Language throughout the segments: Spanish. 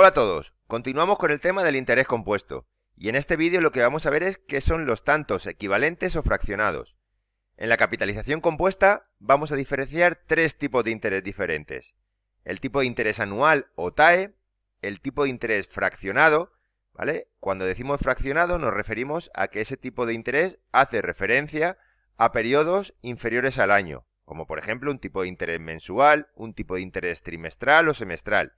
Hola a todos, continuamos con el tema del interés compuesto, y en este vídeo lo que vamos a ver es qué son los tantos equivalentes o fraccionados. En la capitalización compuesta vamos a diferenciar tres tipos de interés diferentes: el tipo de interés anual o TAE, el tipo de interés fraccionado, ¿vale? Cuando decimos fraccionado nos referimos a que ese tipo de interés hace referencia a periodos inferiores al año, como por ejemplo un tipo de interés mensual, un tipo de interés trimestral o semestral.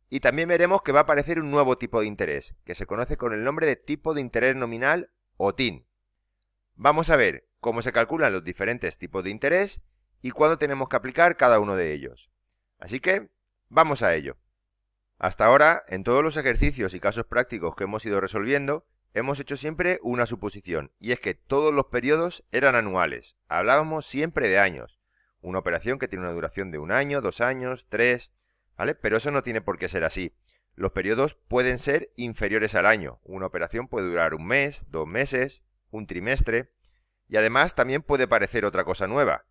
Y también veremos que va a aparecer un nuevo tipo de interés, que se conoce con el nombre de tipo de interés nominal o TIN. Vamos a ver cómo se calculan los diferentes tipos de interés y cuándo tenemos que aplicar cada uno de ellos. Así que, vamos a ello. Hasta ahora, en todos los ejercicios y casos prácticos que hemos ido resolviendo, hemos hecho siempre una suposición, y es que todos los periodos eran anuales. Hablábamos siempre de años. Una operación que tiene una duración de 1 año, 2 años, 3... ¿vale? Pero eso no tiene por qué ser así. Los periodos pueden ser inferiores al año. Una operación puede durar 1 mes, 2 meses, un trimestre. Y además también puede parecer otra cosa nueva.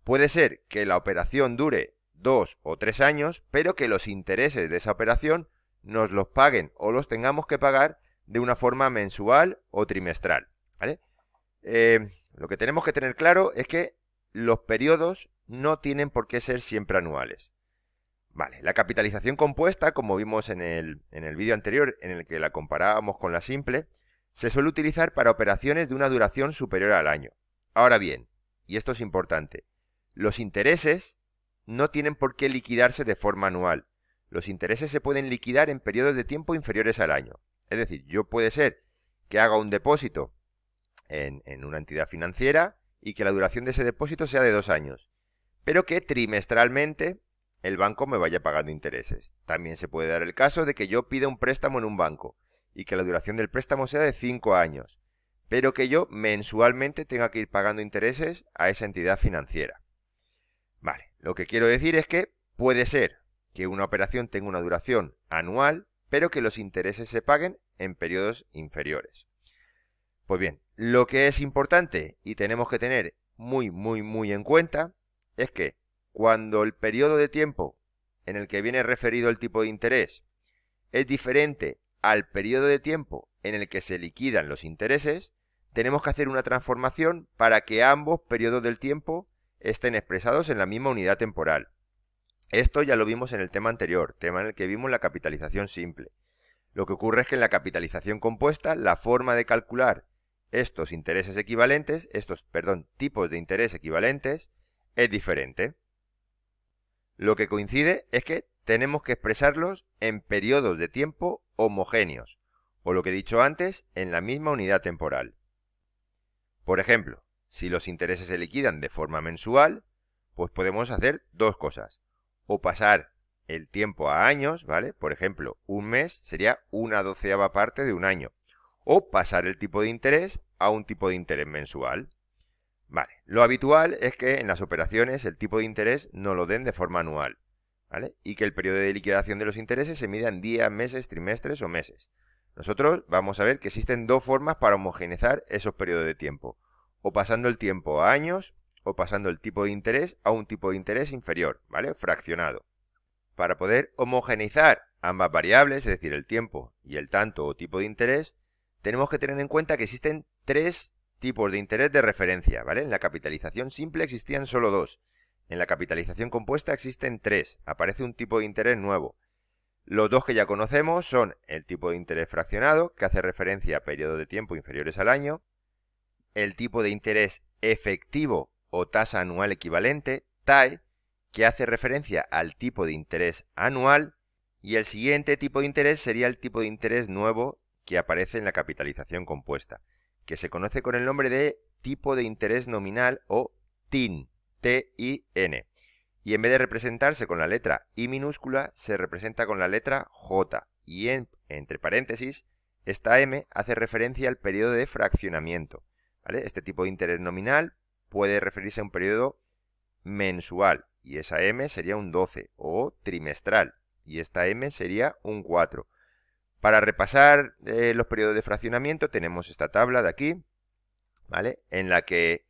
Puede ser que la operación dure 2 o 3 años, pero que los intereses de esa operación nos los paguen o los tengamos que pagar de una forma mensual o trimestral, ¿vale? Lo que tenemos que tener claro es que los periodos no tienen por qué ser siempre anuales. Vale, la capitalización compuesta, como vimos en el vídeo anterior en el que la comparábamos con la simple, se suele utilizar para operaciones de una duración superior al año. Ahora bien, y esto es importante, los intereses no tienen por qué liquidarse de forma anual. Los intereses se pueden liquidar en periodos de tiempo inferiores al año. Es decir, yo puede ser que haga un depósito en una entidad financiera y que la duración de ese depósito sea de 2 años, pero que trimestralmente el banco me vaya pagando intereses. También se puede dar el caso de que yo pida un préstamo en un banco y que la duración del préstamo sea de 5 años, pero que yo mensualmente tenga que ir pagando intereses a esa entidad financiera. Vale, lo que quiero decir es que puede ser que una operación tenga una duración anual, pero que los intereses se paguen en periodos inferiores. Pues bien, lo que es importante y tenemos que tener muy en cuenta es que cuando el periodo de tiempo en el que viene referido el tipo de interés es diferente al periodo de tiempo en el que se liquidan los intereses, tenemos que hacer una transformación para que ambos periodos del tiempo estén expresados en la misma unidad temporal. Esto ya lo vimos en el tema anterior, tema en el que vimos la capitalización simple. Lo que ocurre es que en la capitalización compuesta, la forma de calcular estos intereses equivalentes, tipos de interés equivalentes, es diferente. Lo que coincide es que tenemos que expresarlos en periodos de tiempo homogéneos, o lo que he dicho antes, en la misma unidad temporal. Por ejemplo, si los intereses se liquidan de forma mensual, pues podemos hacer dos cosas. O pasar el tiempo a años, ¿vale? Por ejemplo, un mes sería 1/12 parte de un año. O pasar el tipo de interés a un tipo de interés mensual. Vale, lo habitual es que en las operaciones el tipo de interés no lo den de forma anual, ¿vale? Y que el periodo de liquidación de los intereses se mida en días, meses, trimestres o meses. Nosotros vamos a ver que existen dos formas para homogeneizar esos periodos de tiempo: o pasando el tiempo a años, o pasando el tipo de interés a un tipo de interés inferior, ¿vale? Fraccionado. Para poder homogeneizar ambas variables, es decir, el tiempo y el tanto o tipo de interés, tenemos que tener en cuenta que existen tres tipos de interés de referencia, ¿vale? En la capitalización simple existían solo dos. En la capitalización compuesta existen tres. Aparece un tipo de interés nuevo. Los dos que ya conocemos son el tipo de interés fraccionado, que hace referencia a periodos de tiempo inferiores al año, el tipo de interés efectivo o tasa anual equivalente, TAE, que hace referencia al tipo de interés anual, y el siguiente tipo de interés sería el tipo de interés nuevo que aparece en la capitalización compuesta, que se conoce con el nombre de tipo de interés nominal o TIN, T-I-N. Y en vez de representarse con la letra I minúscula, se representa con la letra J. Y entre paréntesis, esta M hace referencia al periodo de fraccionamiento, ¿vale? Este tipo de interés nominal puede referirse a un periodo mensual, y esa M sería un 12, o trimestral, y esta M sería un 4. Para repasar los periodos de fraccionamiento tenemos esta tabla de aquí, ¿vale? En la que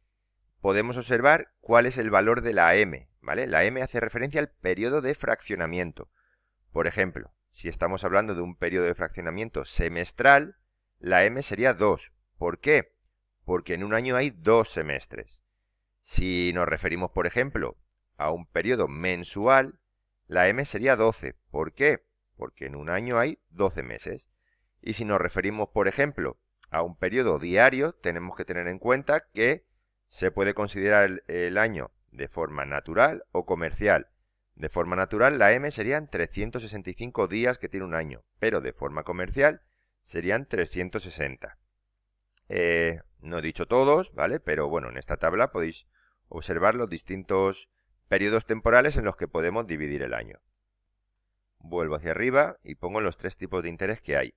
podemos observar cuál es el valor de la M, ¿vale? La M hace referencia al periodo de fraccionamiento. Por ejemplo, si estamos hablando de un periodo de fraccionamiento semestral, la M sería 2. ¿Por qué? Porque en un año hay 2 semestres. Si nos referimos, por ejemplo, a un periodo mensual, la M sería 12. ¿Por qué? Porque en un año hay 12 meses. Y si nos referimos, por ejemplo, a un periodo diario, tenemos que tener en cuenta que se puede considerar el año de forma natural o comercial. De forma natural, la M serían 365 días que tiene un año, pero de forma comercial serían 360. No he dicho todos, ¿vale? Pero bueno, en esta tabla podéis observar los distintos periodos temporales en los que podemos dividir el año. Vuelvo hacia arriba y pongo los 3 tipos de interés que hay.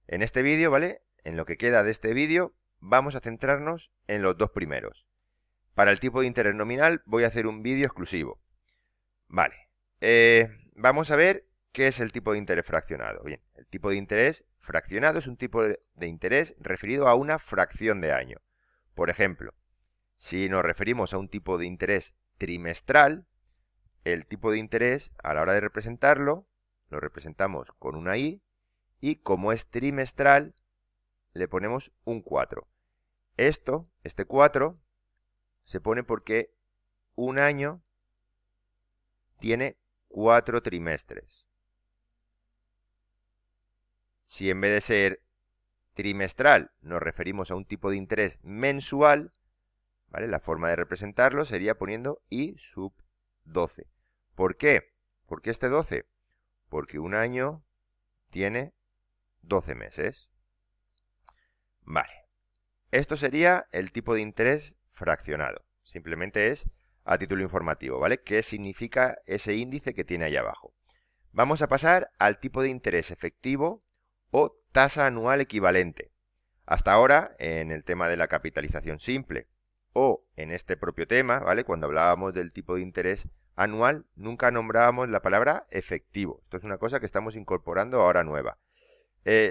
En este vídeo, ¿vale? En lo que queda de este vídeo, vamos a centrarnos en los 2 primeros. Para el tipo de interés nominal voy a hacer un vídeo exclusivo. Vale. Vamos a ver qué es el tipo de interés fraccionado. Bien, el tipo de interés fraccionado es un tipo de interés referido a una fracción de año. Por ejemplo, si nos referimos a un tipo de interés trimestral, el tipo de interés, a la hora de representarlo, lo representamos con una I, y como es trimestral, le ponemos un 4. Este 4, se pone porque un año tiene 4 trimestres. Si en vez de ser trimestral nos referimos a un tipo de interés mensual, ¿vale? La forma de representarlo sería poniendo I sub 12. ¿Por qué? ¿Por qué este 12? Porque un año tiene 12 meses. Vale. Esto sería el tipo de interés fraccionado. Simplemente es a título informativo, ¿vale? ¿Qué significa ese índice que tiene ahí abajo? Vamos a pasar al tipo de interés efectivo o tasa anual equivalente. Hasta ahora, en el tema de la capitalización simple o en este propio tema, ¿vale? Cuando hablábamos del tipo de interés anual, nunca nombrábamos la palabra efectivo. Esto es una cosa que estamos incorporando ahora nueva.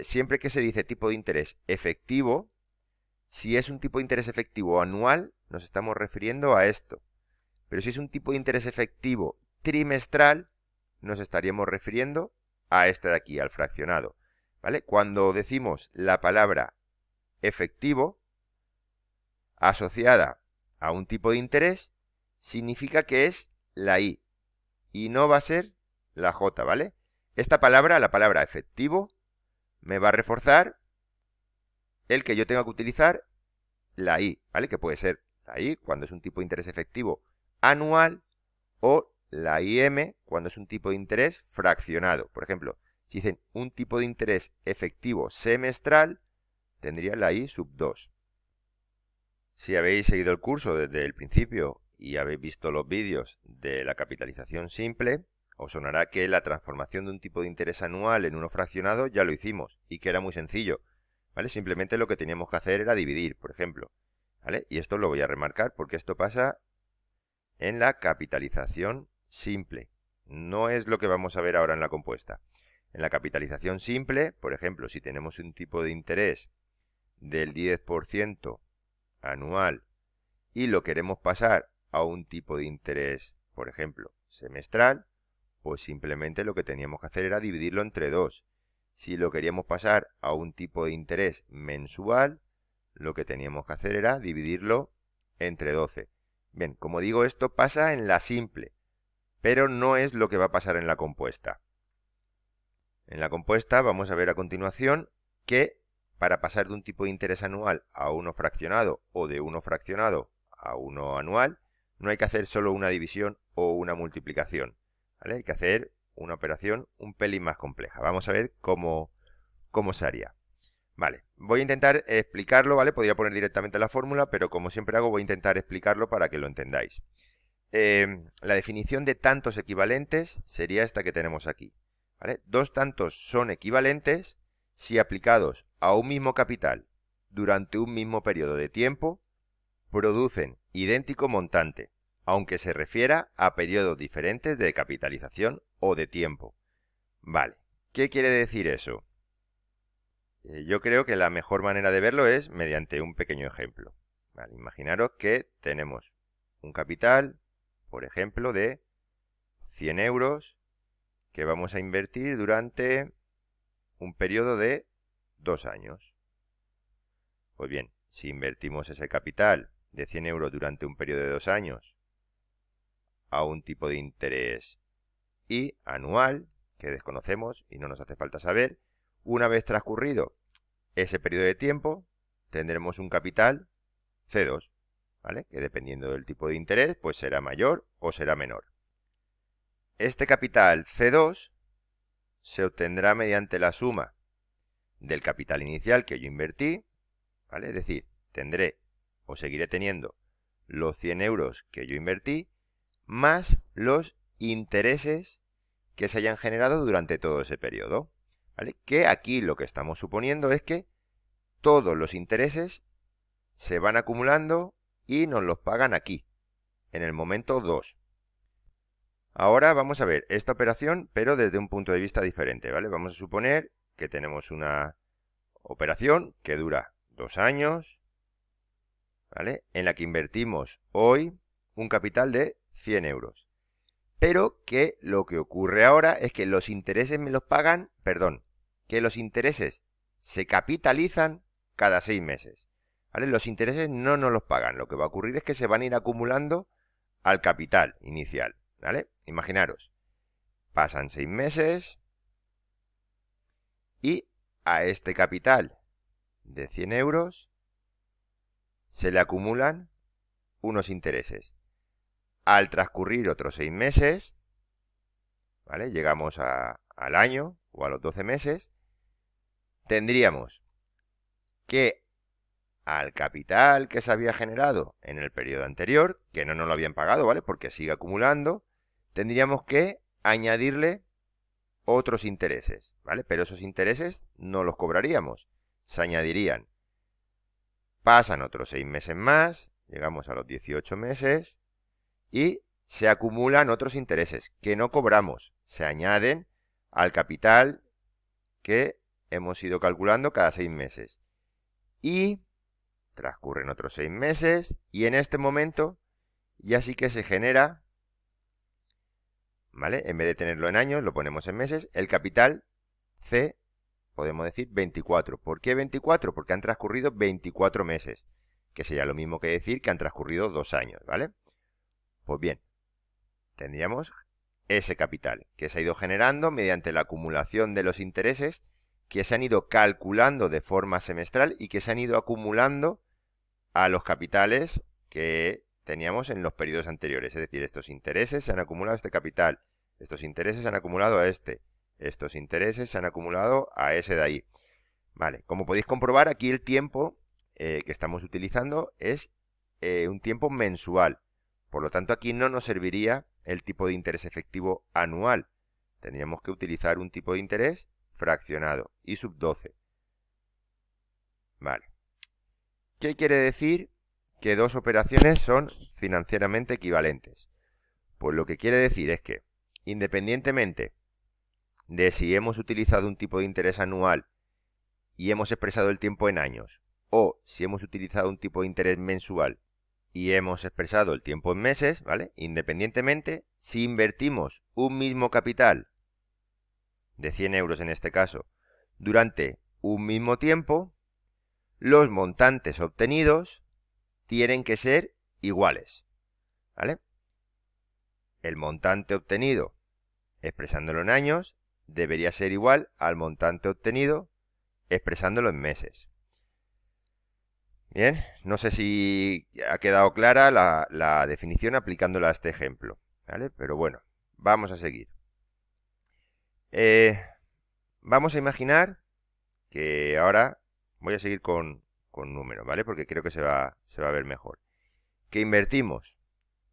Siempre que se dice tipo de interés efectivo, si es un tipo de interés efectivo anual, nos estamos refiriendo a esto. Pero si es un tipo de interés efectivo trimestral, nos estaríamos refiriendo a este de aquí, al fraccionado. ¿Vale? Cuando decimos la palabra efectivo asociada a un tipo de interés, significa que es la I y no va a ser la J, ¿vale? Esta palabra, la palabra efectivo, me va a reforzar el que yo tenga que utilizar la I, ¿vale? Que puede ser la I cuando es un tipo de interés efectivo anual o la IM cuando es un tipo de interés fraccionado. Por ejemplo, si dicen un tipo de interés efectivo semestral, tendría la I sub 2. Si habéis seguido el curso desde el principio y habéis visto los vídeos de la capitalización simple, os sonará que la transformación de un tipo de interés anual en uno fraccionado ya lo hicimos y que era muy sencillo, ¿vale? Simplemente lo que teníamos que hacer era dividir, por ejemplo, ¿vale? Y esto lo voy a remarcar porque esto pasa en la capitalización simple. No es lo que vamos a ver ahora en la compuesta. En la capitalización simple, por ejemplo, si tenemos un tipo de interés del 10% anual y lo queremos pasar a un tipo de interés, por ejemplo, semestral, pues simplemente lo que teníamos que hacer era dividirlo entre 2. Si lo queríamos pasar a un tipo de interés mensual, lo que teníamos que hacer era dividirlo entre 12. Bien, como digo, esto pasa en la simple, pero no es lo que va a pasar en la compuesta. En la compuesta vamos a ver a continuación que para pasar de un tipo de interés anual a uno fraccionado o de uno fraccionado a uno anual, no hay que hacer solo una división o una multiplicación, ¿vale? Hay que hacer una operación un pelín más compleja. Vamos a ver cómo se haría. Vale, voy a intentar explicarlo, ¿vale? Podría poner directamente la fórmula, pero como siempre hago, voy a intentar explicarlo para que lo entendáis. La definición de tantos equivalentes sería esta que tenemos aquí, ¿vale? Dos tantos son equivalentes si aplicados a un mismo capital durante un mismo periodo de tiempo producen idéntico montante, aunque se refiera a periodos diferentes de capitalización o de tiempo. Vale, ¿qué quiere decir eso? Yo creo que la mejor manera de verlo es mediante un pequeño ejemplo. Vale, imaginaros que tenemos un capital, por ejemplo, de 100 euros que vamos a invertir durante un periodo de 2 años. Pues bien, si invertimos ese capital de 100 euros durante un periodo de 2 años a un tipo de interés y anual, que desconocemos y no nos hace falta saber, una vez transcurrido ese periodo de tiempo, tendremos un capital C2, ¿vale? Que dependiendo del tipo de interés, pues será mayor o será menor. Este capital C2 se obtendrá mediante la suma del capital inicial que yo invertí, ¿vale? Es decir, tendré o seguiré teniendo los 100 euros que yo invertí, más los intereses que se hayan generado durante todo ese periodo, ¿vale? Que aquí lo que estamos suponiendo es que todos los intereses se van acumulando y nos los pagan aquí, en el momento 2. Ahora vamos a ver esta operación, pero desde un punto de vista diferente, ¿vale? Vamos a suponer que tenemos una operación que dura 2 años, ¿vale? En la que invertimos hoy un capital de 100 euros. Pero que lo que ocurre ahora es que los intereses me los pagan, que los intereses se capitalizan cada 6 meses. ¿Vale? Los intereses no nos los pagan. Lo que va a ocurrir es que se van a ir acumulando al capital inicial. ¿Vale? Imaginaros, pasan 6 meses y a este capital de 100 euros se le acumulan unos intereses. Al transcurrir otros 6 meses, ¿vale? Llegamos al año o a los 12 meses, tendríamos que al capital que se había generado en el periodo anterior, que no nos lo habían pagado, ¿vale? Porque sigue acumulando, tendríamos que añadirle otros intereses, ¿vale? Pero esos intereses no los cobraríamos, se añadirían. Pasan otros 6 meses más, llegamos a los 18 meses y se acumulan otros intereses que no cobramos, se añaden al capital que hemos ido calculando cada 6 meses. Y transcurren otros 6 meses y en este momento ya sí que se genera, ¿vale? En vez de tenerlo en años, lo ponemos en meses, el capital C, podemos decir 24. ¿Por qué 24? Porque han transcurrido 24 meses, que sería lo mismo que decir que han transcurrido 2 años, ¿vale? Pues bien, tendríamos ese capital que se ha ido generando mediante la acumulación de los intereses que se han ido calculando de forma semestral y que se han ido acumulando a los capitales que teníamos en los periodos anteriores. Es decir, estos intereses se han acumulado a este capital, estos intereses se han acumulado a este, estos intereses se han acumulado a ese de ahí. Vale, como podéis comprobar, aquí el tiempo que estamos utilizando es un tiempo mensual. Por lo tanto, aquí no nos serviría el tipo de interés efectivo anual. Tendríamos que utilizar un tipo de interés fraccionado y sub 12. Vale. ¿Qué quiere decir que dos operaciones son financieramente equivalentes? Pues lo que quiere decir es que, independientemente de si hemos utilizado un tipo de interés anual y hemos expresado el tiempo en años, o si hemos utilizado un tipo de interés mensual y hemos expresado el tiempo en meses, ¿vale? Independientemente, si invertimos un mismo capital, de 100 euros en este caso, durante un mismo tiempo, los montantes obtenidos tienen que ser iguales, ¿vale? El montante obtenido, expresándolo en años, debería ser igual al montante obtenido expresándolo en meses. Bien, no sé si ha quedado clara la definición aplicándola a este ejemplo, ¿vale? Pero bueno, vamos a seguir. Vamos a imaginar que ahora voy a seguir con números, ¿vale? Porque creo que se va a ver mejor. Que invertimos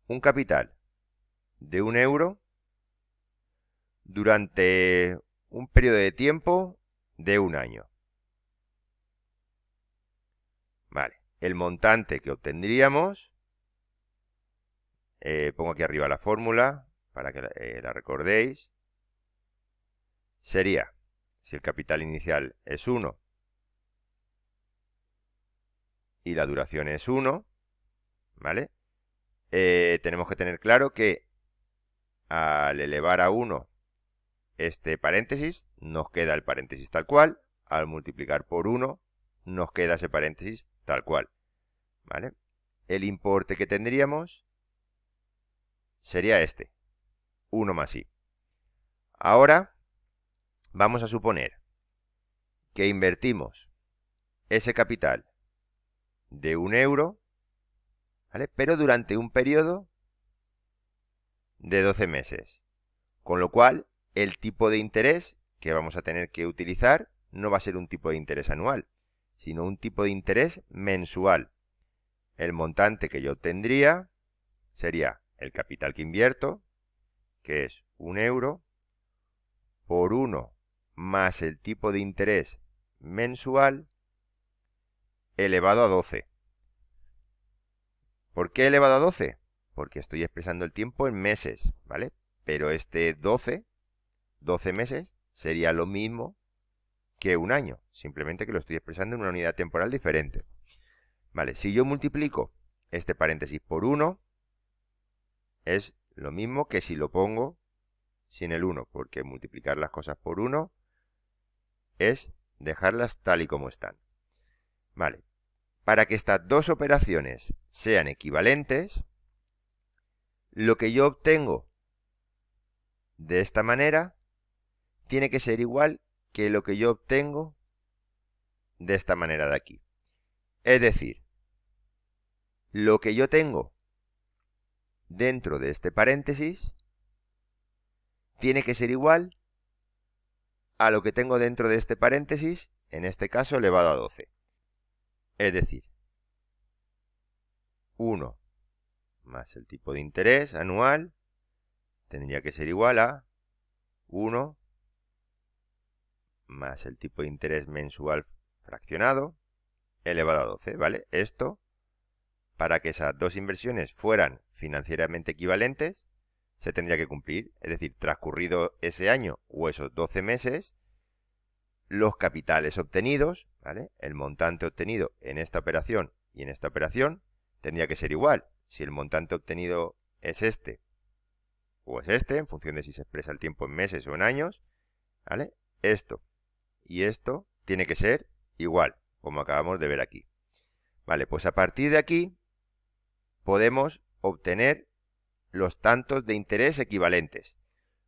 un capital de 1 euro durante un periodo de tiempo de 1 año. Vale, el montante que obtendríamos, pongo aquí arriba la fórmula para que la recordéis, sería, si el capital inicial es 1 y la duración es 1, ¿vale? Tenemos que tener claro que al elevar a 1 este paréntesis, nos queda el paréntesis tal cual. Al multiplicar por 1, nos queda ese paréntesis tal cual. ¿Vale? El importe que tendríamos sería este, 1 más i. Ahora vamos a suponer que invertimos ese capital de 1 euro, ¿vale? Pero durante un periodo de 12 meses. Con lo cual, el tipo de interés que vamos a tener que utilizar no va a ser un tipo de interés anual, sino un tipo de interés mensual. El montante que yo obtendría sería el capital que invierto, que es 1 euro, por 1 más el tipo de interés mensual elevado a 12. ¿Por qué elevado a 12? Porque estoy expresando el tiempo en meses, ¿vale? Pero este 12 meses sería lo mismo que un año, simplemente que lo estoy expresando en una unidad temporal diferente. Vale, si yo multiplico este paréntesis por 1, es lo mismo que si lo pongo sin el 1, porque multiplicar las cosas por 1 es dejarlas tal y como están. Vale, para que estas dos operaciones sean equivalentes, lo que yo obtengo de esta manera tiene que ser igual que lo que yo obtengo de esta manera de aquí. Es decir, lo que yo tengo dentro de este paréntesis tiene que ser igual a lo que tengo dentro de este paréntesis, en este caso elevado a 12. Es decir, 1 más el tipo de interés anual tendría que ser igual a 1 más el tipo de interés mensual fraccionado elevado a 12, ¿vale? Esto, para que esas dos inversiones fueran financieramente equivalentes, se tendría que cumplir. Es decir, transcurrido ese año o esos 12 meses, los capitales obtenidos, ¿vale? El montante obtenido en esta operación y en esta operación tendría que ser igual. Si el montante obtenido es este o es este, en función de si se expresa el tiempo en meses o en años, ¿vale? Esto y esto tiene que ser igual, como acabamos de ver aquí. Vale, pues a partir de aquí podemos obtener los tantos de interés equivalentes.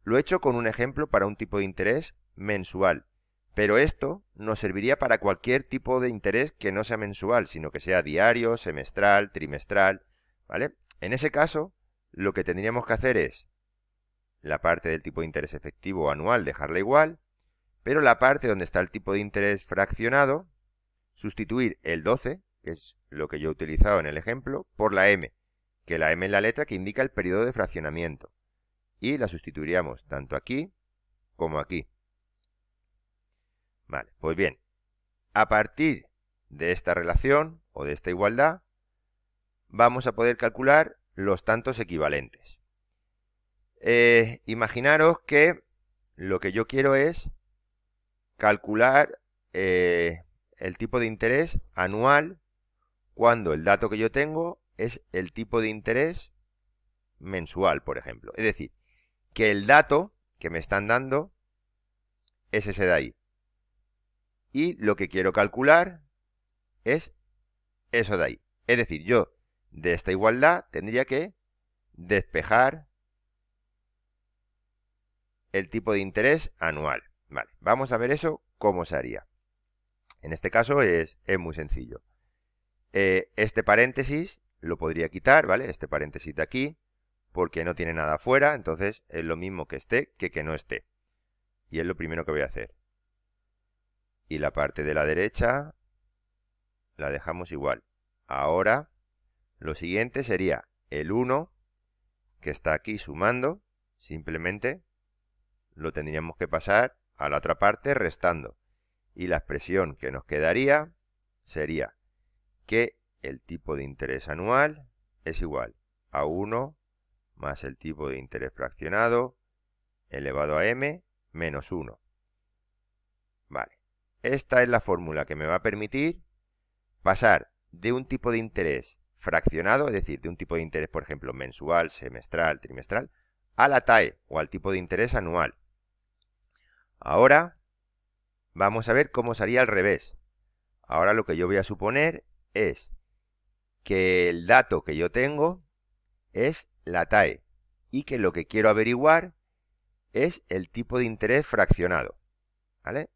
Lo he hecho con un ejemplo para un tipo de interés mensual, pero esto nos serviría para cualquier tipo de interés que no sea mensual, sino que sea diario, semestral, trimestral, ¿vale? En ese caso, lo que tendríamos que hacer es la parte del tipo de interés efectivo anual dejarla igual, pero la parte donde está el tipo de interés fraccionado, sustituir el 12, que es lo que yo he utilizado en el ejemplo, por la m, que la m es la letra que indica el periodo de fraccionamiento. Y la sustituiríamos tanto aquí como aquí. Vale, pues bien, a partir de esta relación o de esta igualdad, vamos a poder calcular los tantos equivalentes. Imaginaros que lo que yo quiero es calcular el tipo de interés anual cuando el dato que yo tengo es el tipo de interés mensual, por ejemplo. Es decir, que el dato que me están dando es ese de ahí. Y lo que quiero calcular es eso de ahí. Es decir, yo de esta igualdad tendría que despejar el tipo de interés anual. Vale, vamos a ver eso cómo se haría. En este caso es muy sencillo. Este paréntesis lo podría quitar, ¿vale? Este paréntesis de aquí, porque no tiene nada afuera, entonces es lo mismo que esté que no esté. Y es lo primero que voy a hacer. Y la parte de la derecha la dejamos igual. Ahora, lo siguiente sería el 1, que está aquí sumando, simplemente lo tendríamos que pasar a la otra parte restando. Y la expresión que nos quedaría sería que el tipo de interés anual es igual a 1 más el tipo de interés fraccionado elevado a m menos 1. Vale, esta es la fórmula que me va a permitir pasar de un tipo de interés fraccionado, es decir, de un tipo de interés, por ejemplo, mensual, semestral, trimestral, a la TAE o al tipo de interés anual. Ahora vamos a ver cómo sería al revés. Ahora lo que yo voy a suponer es que el dato que yo tengo es la TAE y que lo que quiero averiguar es el tipo de interés fraccionado, ¿vale?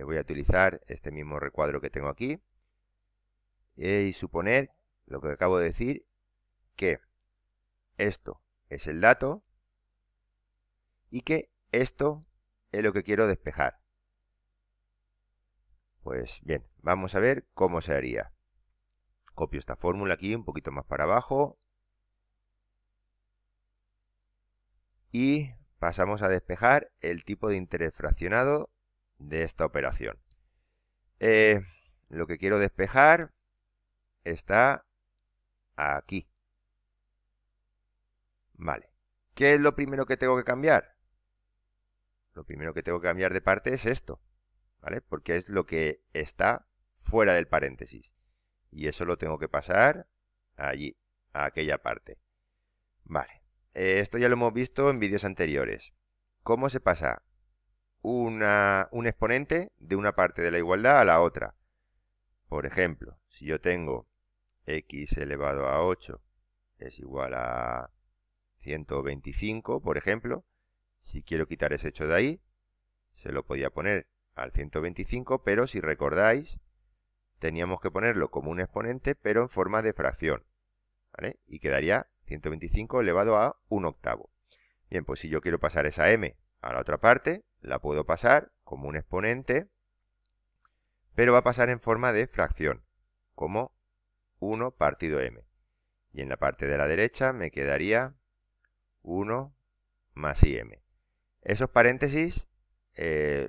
Voy a utilizar este mismo recuadro que tengo aquí y suponer lo que acabo de decir, que esto es el dato y que esto es lo que quiero despejar. Pues bien, vamos a ver cómo se haría. Copio esta fórmula aquí un poquito más para abajo y pasamos a despejar el tipo de interés fraccionado de esta operación. Lo que quiero despejar está aquí. Vale. ¿Qué es lo primero que tengo que cambiar? Lo primero que tengo que cambiar de parte es esto, ¿vale? Porque es lo que está fuera del paréntesis. Y eso lo tengo que pasar allí, a aquella parte. Vale. Esto ya lo hemos visto en vídeos anteriores. ¿Cómo se pasa un exponente de una parte de la igualdad a la otra? Por ejemplo, si yo tengo x elevado a 8 es igual a 125, por ejemplo, si quiero quitar ese hecho de ahí, se lo podía poner al 125, pero si recordáis, teníamos que ponerlo como un exponente, pero en forma de fracción, ¿vale? Y quedaría 125 elevado a 1/8. Bien, pues si yo quiero pasar esa m a la otra parte, la puedo pasar como un exponente, pero va a pasar en forma de fracción, como 1 partido m. Y en la parte de la derecha me quedaría 1 más im. Esos paréntesis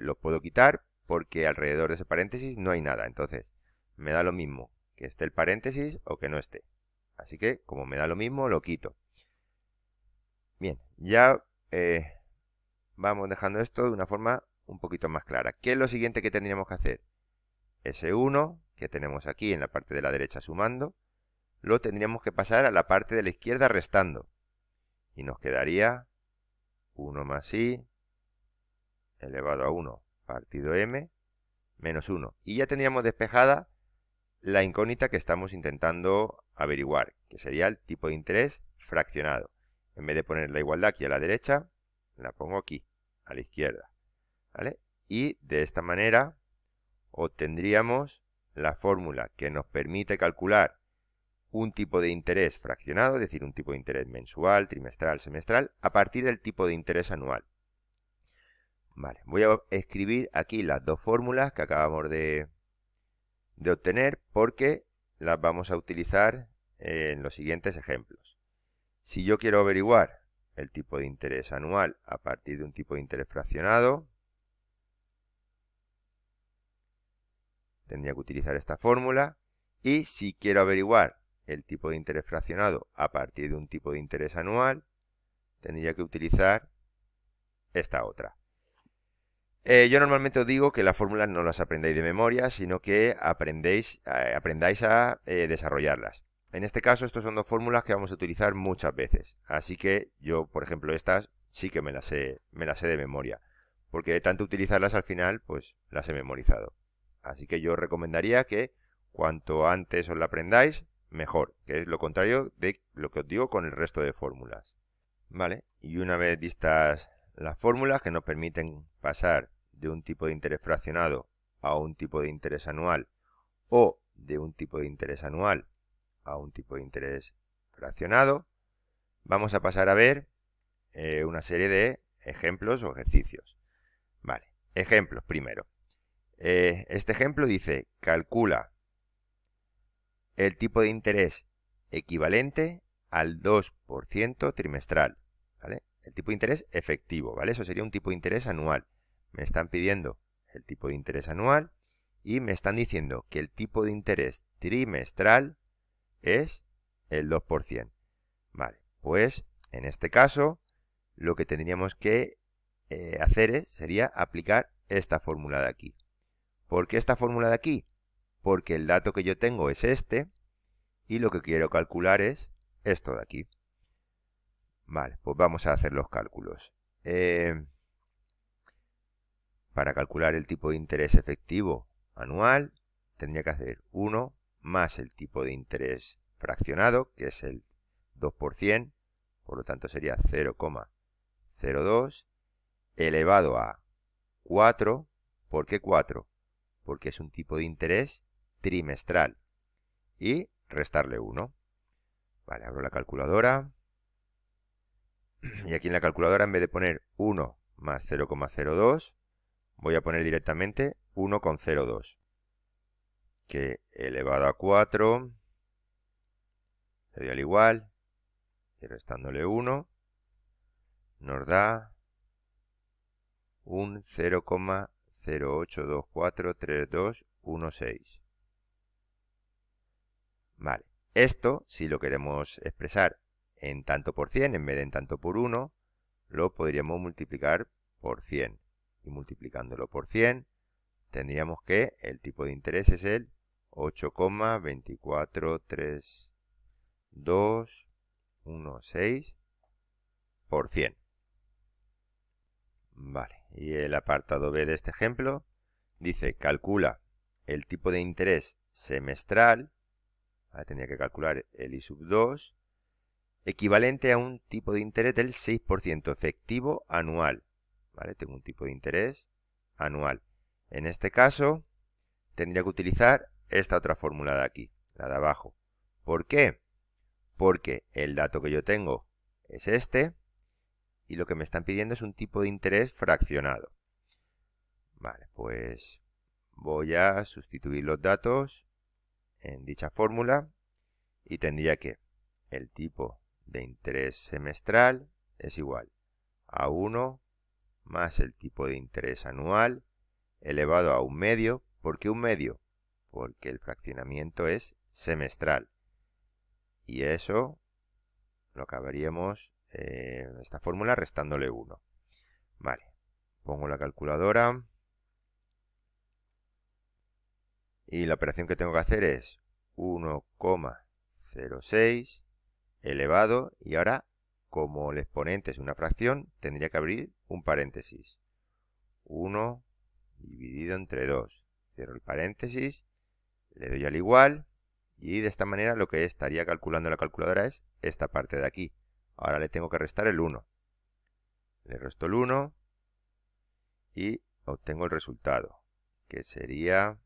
los puedo quitar porque alrededor de ese paréntesis no hay nada. Entonces, me da lo mismo que esté el paréntesis o que no esté. Así que, como me da lo mismo, lo quito. Bien, ya vamos dejando esto de una forma un poquito más clara. ¿Qué es lo siguiente que tendríamos que hacer? Ese 1 que tenemos aquí en la parte de la derecha sumando, lo tendríamos que pasar a la parte de la izquierda restando. Y nos quedaría 1 más i elevado a 1 partido m menos 1. Y ya tendríamos despejada la incógnita que estamos intentando averiguar, que sería el tipo de interés fraccionado. En vez de poner la igualdad aquí a la derecha, la pongo aquí, a la izquierda, ¿vale? Y de esta manera obtendríamos la fórmula que nos permite calcular un tipo de interés fraccionado, es decir, un tipo de interés mensual, trimestral, semestral, a partir del tipo de interés anual. Vale, voy a escribir aquí las dos fórmulas que acabamos de obtener porque las vamos a utilizar en los siguientes ejemplos. Si yo quiero averiguar el tipo de interés anual a partir de un tipo de interés fraccionado, tendría que utilizar esta fórmula. Y si quiero averiguar el tipo de interés fraccionado a partir de un tipo de interés anual, tendría que utilizar esta otra. Yo normalmente os digo que las fórmulas no las aprendáis de memoria, sino que aprendáis a desarrollarlas. En este caso, estas son dos fórmulas que vamos a utilizar muchas veces. Así que yo, por ejemplo, estas sí que me las sé de memoria. Porque de tanto utilizarlas al final, pues las he memorizado. Así que yo recomendaría que cuanto antes os la aprendáis, mejor. Que es lo contrario de lo que os digo con el resto de fórmulas. ¿Vale? Y una vez vistas las fórmulas que nos permiten pasar de un tipo de interés fraccionado a un tipo de interés anual o de un tipo de interés anual a un tipo de interés fraccionado, vamos a pasar a ver una serie de ejemplos o ejercicios. Vale, ejemplos primero. Este ejemplo dice, calcula el tipo de interés equivalente al 2% trimestral, ¿vale? El tipo de interés efectivo, ¿vale? Eso sería un tipo de interés anual. Me están pidiendo el tipo de interés anual y me están diciendo que el tipo de interés trimestral es el 2%. Vale, pues en este caso lo que tendríamos que hacer sería aplicar esta fórmula de aquí. ¿Por qué esta fórmula de aquí? Porque el dato que yo tengo es este y lo que quiero calcular es esto de aquí. Vale, pues vamos a hacer los cálculos. para calcular el tipo de interés efectivo anual, tendría que hacer 1 más el tipo de interés fraccionado, que es el 2%, por lo tanto sería 0,02, elevado a 4. ¿Por qué 4? Porque es un tipo de interés trimestral. Y restarle 1. Vale, abro la calculadora. Y aquí en la calculadora, en vez de poner 1 más 0,02, voy a poner directamente 1,02. Que elevado a 4, le doy al igual, y restándole 1, nos da un 0,08243216. Vale, esto, si lo queremos expresar en tanto por 100, en vez de en tanto por 1, lo podríamos multiplicar por 100. Y multiplicándolo por 100, tendríamos que el tipo de interés es el 8,2432216 por 100. Vale, y el apartado B de este ejemplo dice, calcula el tipo de interés semestral, tendría que calcular el I sub 2, equivalente a un tipo de interés del 6% efectivo anual. ¿Vale? Tengo un tipo de interés anual. En este caso, tendría que utilizar esta otra fórmula de aquí, la de abajo. ¿Por qué? Porque el dato que yo tengo es este, y lo que me están pidiendo es un tipo de interés fraccionado. Vale, pues voy a sustituir los datos en dicha fórmula y tendría que el tipo de interés semestral es igual a 1 más el tipo de interés anual elevado a 1/2. ¿Por qué 1/2? Porque el fraccionamiento es semestral. Y eso lo acabaríamos esta fórmula restándole 1. Vale, pongo la calculadora. Y la operación que tengo que hacer es 1,06 elevado. Y ahora, como el exponente es una fracción, tendría que abrir un paréntesis. 1 dividido entre 2. Cierro el paréntesis, le doy al igual. Y de esta manera lo que estaría calculando la calculadora es esta parte de aquí. Ahora le tengo que restar el 1. Le resto el 1 y obtengo el resultado, que sería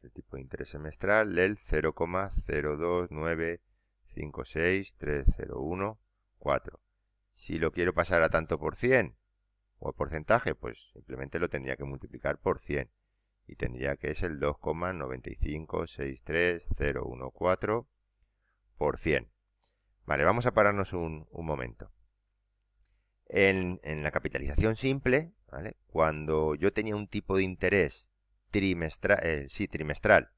el tipo de interés semestral del 0,029563014. Si lo quiero pasar a tanto por 100 o a porcentaje, pues simplemente lo tendría que multiplicar por 100. Y tendría que es el 2,9563014 por 100. Vale, vamos a pararnos un momento. En la capitalización simple, ¿vale? Cuando yo tenía un tipo de interés trimestral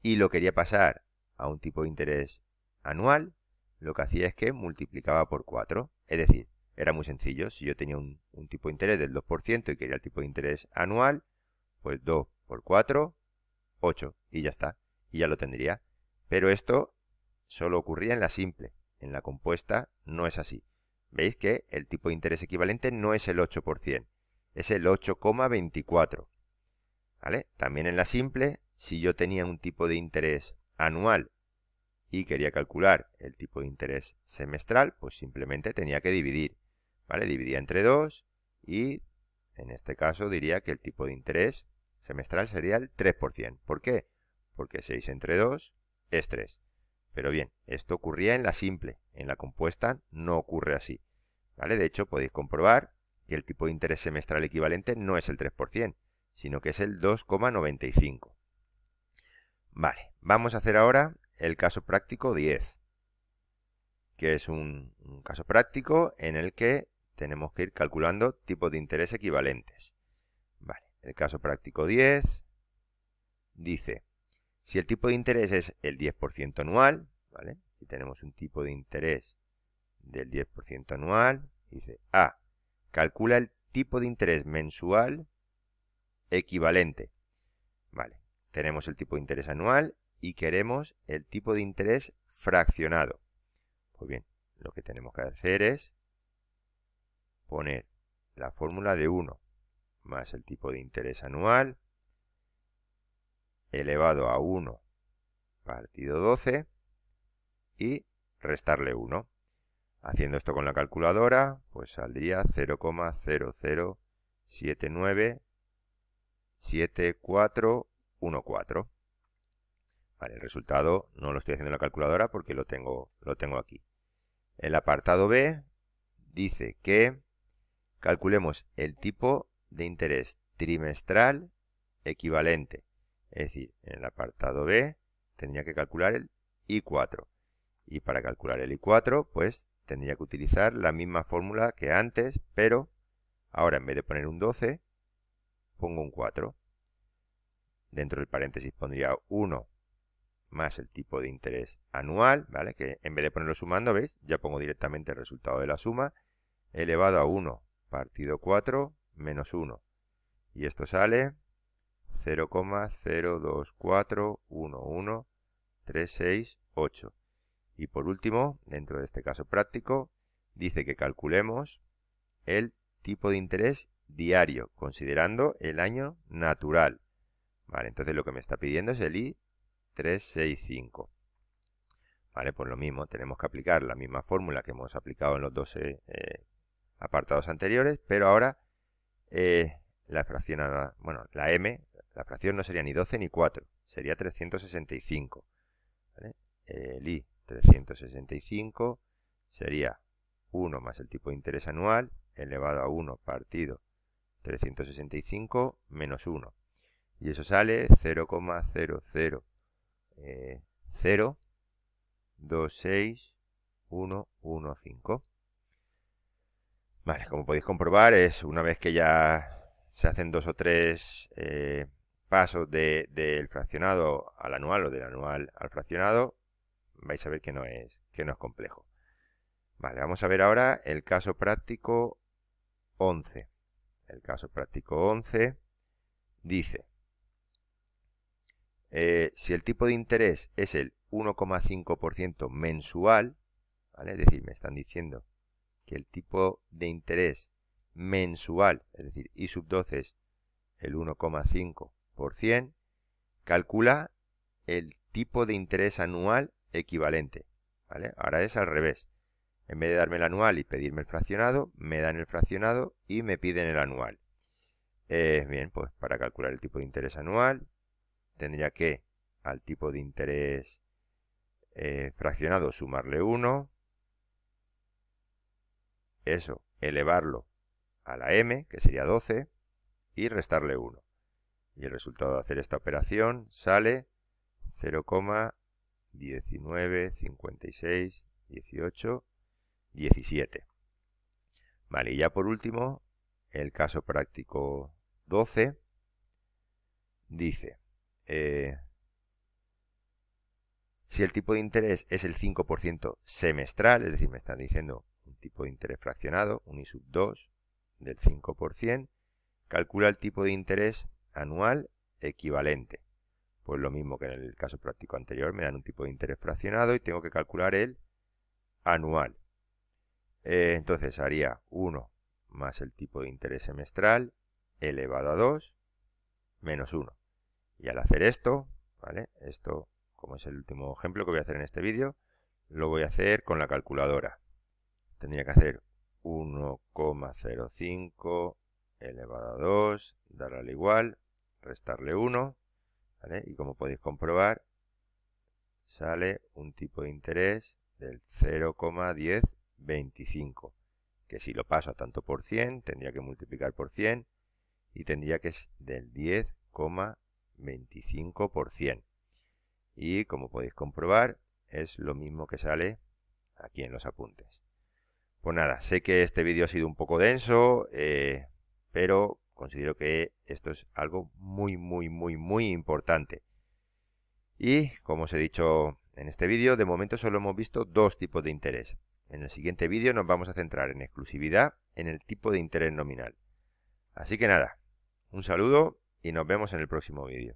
y lo quería pasar a un tipo de interés anual, lo que hacía es que multiplicaba por 4. Es decir, era muy sencillo. Si yo tenía un tipo de interés del 2% y quería el tipo de interés anual, pues 2 por 4, 8. Y ya está. Y ya lo tendría. Pero esto solo ocurría en la simple. En la compuesta no es así. Veis que el tipo de interés equivalente no es el 8%. Es el 8,24. ¿Vale? También en la simple, si yo tenía un tipo de interés anual y quería calcular el tipo de interés semestral, pues simplemente tenía que dividir. ¿Vale? Dividía entre 2 y en este caso diría que el tipo de interés semestral sería el 3%. ¿Por qué? Porque 6 entre 2 es 3. Pero bien, esto ocurría en la simple. En la compuesta no ocurre así. ¿Vale? De hecho, podéis comprobar que el tipo de interés semestral equivalente no es el 3%, sino que es el 2,95. Vale, vamos a hacer ahora el caso práctico 10, que es un caso práctico en el que tenemos que ir calculando tipos de interés equivalentes. Vale, el caso práctico 10 dice, si el tipo de interés es el 10% anual, ¿vale? Si tenemos un tipo de interés del 10% anual, dice A, calcula el tipo de interés mensual equivalente. Vale, tenemos el tipo de interés anual y queremos el tipo de interés fraccionado. Pues bien, lo que tenemos que hacer es poner la fórmula de 1 más el tipo de interés anual elevado a 1 partido 12 y restarle 1. Haciendo esto con la calculadora, pues saldría 0,00797414. Vale, el resultado no lo estoy haciendo en la calculadora porque lo tengo aquí. El apartado B dice que calculemos el tipo de interés trimestral equivalente. Es decir, en el apartado B tendría que calcular el I4. Y para calcular el I4, pues tendría que utilizar la misma fórmula que antes, pero ahora en vez de poner un 12, pongo un 4. Dentro del paréntesis pondría 1 más el tipo de interés anual, ¿vale? Que en vez de ponerlo sumando, ¿veis? Ya pongo directamente el resultado de la suma, elevado a 1 partido 4 menos 1. Y esto sale 0,02411368. Y por último, dentro de este caso práctico, dice que calculemos el tipo de interés diario, considerando el año natural. Vale, entonces lo que me está pidiendo es el I365. Vale, pues lo mismo, tenemos que aplicar la misma fórmula que hemos aplicado en los 12 apartados anteriores, pero ahora la fracción, bueno, la m, la fracción no sería ni 12 ni 4, sería 365. ¿Vale? El I365 sería 1 más el tipo de interés anual elevado a 1 partido 365 menos 1. Y eso sale 0,000261115. Vale, como podéis comprobar, es una vez que ya se hacen 2 o 3 pasos del fraccionado al anual o del anual al fraccionado, vais a ver que no es complejo. Vale, vamos a ver ahora el caso práctico 11. El caso práctico 11 dice, si el tipo de interés es el 1,5% mensual, ¿vale? Es decir, me están diciendo que el tipo de interés mensual, es decir, I sub 12 es el 1,5%, calcula el tipo de interés anual equivalente. ¿Vale? Ahora es al revés. En vez de darme el anual y pedirme el fraccionado, me dan el fraccionado y me piden el anual. Bien, pues para calcular el tipo de interés anual, tendría que al tipo de interés fraccionado sumarle 1. Eso, elevarlo a la m, que sería 12, y restarle 1. Y el resultado de hacer esta operación sale 0,19561817. Vale, y ya por último, el caso práctico 12 dice, si el tipo de interés es el 5% semestral, es decir, me están diciendo un tipo de interés fraccionado, un I sub 2 del 5%, calcula el tipo de interés anual equivalente. Pues lo mismo que en el caso práctico anterior, me dan un tipo de interés fraccionado y tengo que calcular el anual. Entonces haría 1 más el tipo de interés semestral elevado a 2 menos 1. Y al hacer esto, ¿vale? Esto, como es el último ejemplo que voy a hacer en este vídeo, lo voy a hacer con la calculadora. Tendría que hacer 1,05 elevado a 2, darle al igual, restarle 1, ¿vale? Y como podéis comprobar, sale un tipo de interés del 0,1025, que si lo paso a tanto por 100, tendría que multiplicar por 100 y tendría que es del 10,25%. Y como podéis comprobar, es lo mismo que sale aquí en los apuntes. Pues nada, sé que este vídeo ha sido un poco denso, pero considero que esto es algo muy importante. Y, como os he dicho en este vídeo, de momento solo hemos visto dos tipos de interés. En el siguiente vídeo nos vamos a centrar en exclusividad en el tipo de interés nominal. Así que nada, un saludo y nos vemos en el próximo vídeo.